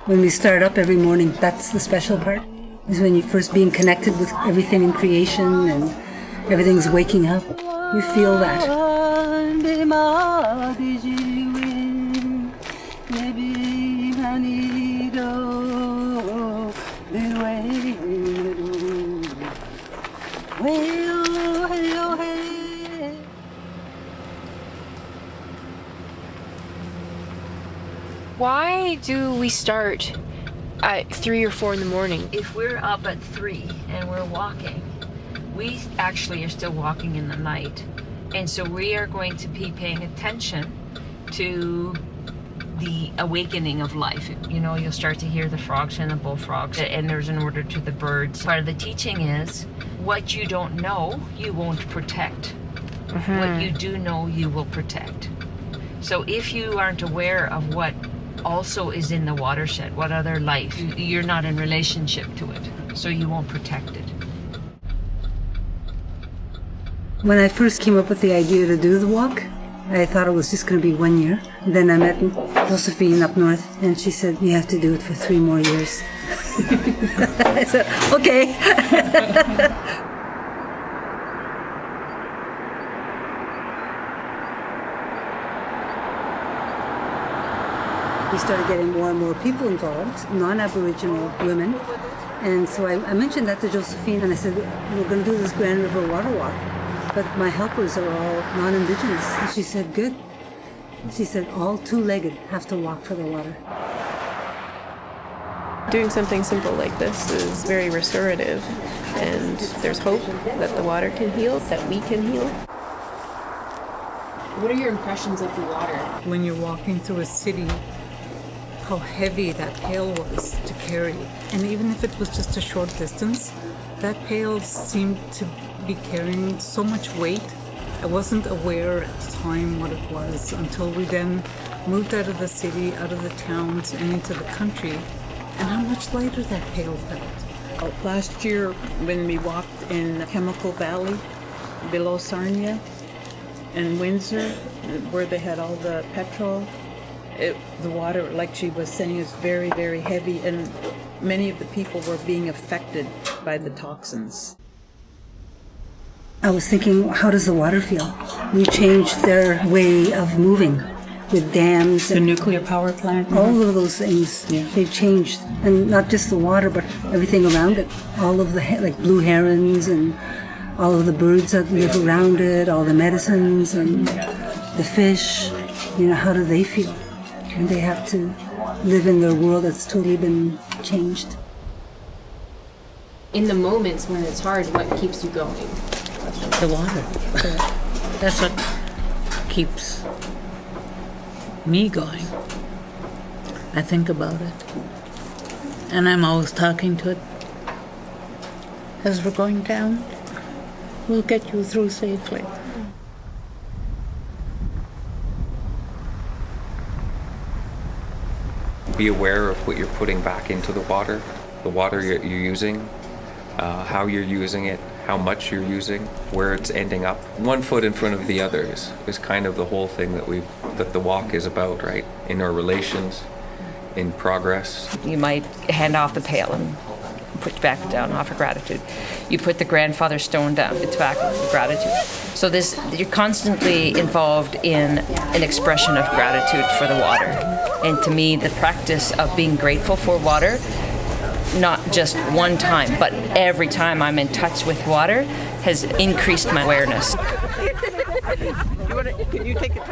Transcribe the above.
When we start up every morning, that's the special part, is when you're first being connected with everything in creation and everything's waking up. You feel that. Why do we start at 3 or 4 in the morning? If we're up at 3 and we're walking, we actually are still walking in the night. And so we are going to be paying attention to the awakening of life. You know, you'll start to hear the frogs and the bullfrogs, and there's an order to the birds. Part of the teaching is what you don't know, you won't protect. What you do know, you will protect. So if you aren't aware of what also is in the watershed, what other life, you're not in relationship to it, so you won't protect it. When I first came up with the idea to do the walk, I thought it was just going to be 1 year. Then I met Josephine up north, and she said, you have to do it for 3 more years. I said, okay. We started getting more and more people involved, non-Aboriginal women. And so I mentioned that to Josephine, and I said, we're going to do this Grand River Water Walk, but my helpers are all non-Indigenous. And she said, good. She said, all two-legged have to walk for the water. Doing something simple like this is very restorative, and there's hope that the water can heal, that we can heal. What are your impressions of the water? When you're walking through a city, how heavy that pail was to carry. And even if it was just a short distance, that pail seemed to be carrying so much weight. I wasn't aware at the time what it was until we then moved out of the city, out of the towns, and into the country, and how much lighter that pail felt. Last year, when we walked in Chemical Valley, below Sarnia and Windsor, where they had all the petrol, the water, like she was saying, is very, very heavy, and many of the people were being affected by the toxins. I was thinking, how does the water feel? We changed their way of moving with dams. The nuclear power plant. All of those things, they've changed. And not just the water, but everything around it. All of the, like blue herons and all of the birds that live around it, all the medicines and the fish. You know, how do they feel? And they have to live in their world that's totally been changed. In the moments when it's hard, what keeps you going? The water. That's what keeps me going. I think about it. And I'm always talking to it. As we're going down, we'll get you through safely. Be aware of what you're putting back into the water you're using, how you're using it, how much you're using, where it's ending up. 1 foot in front of the others is kind of the whole thing that the walk is about, right? In our relations, in progress. You might hand off the pail and put it back down, offer gratitude. You put the grandfather stone down, it's back, gratitude. So you're constantly involved in an expression of gratitude for the water. And to me, the practice of being grateful for water, not just one time, but every time I'm in touch with water, has increased my awareness. Can you take it?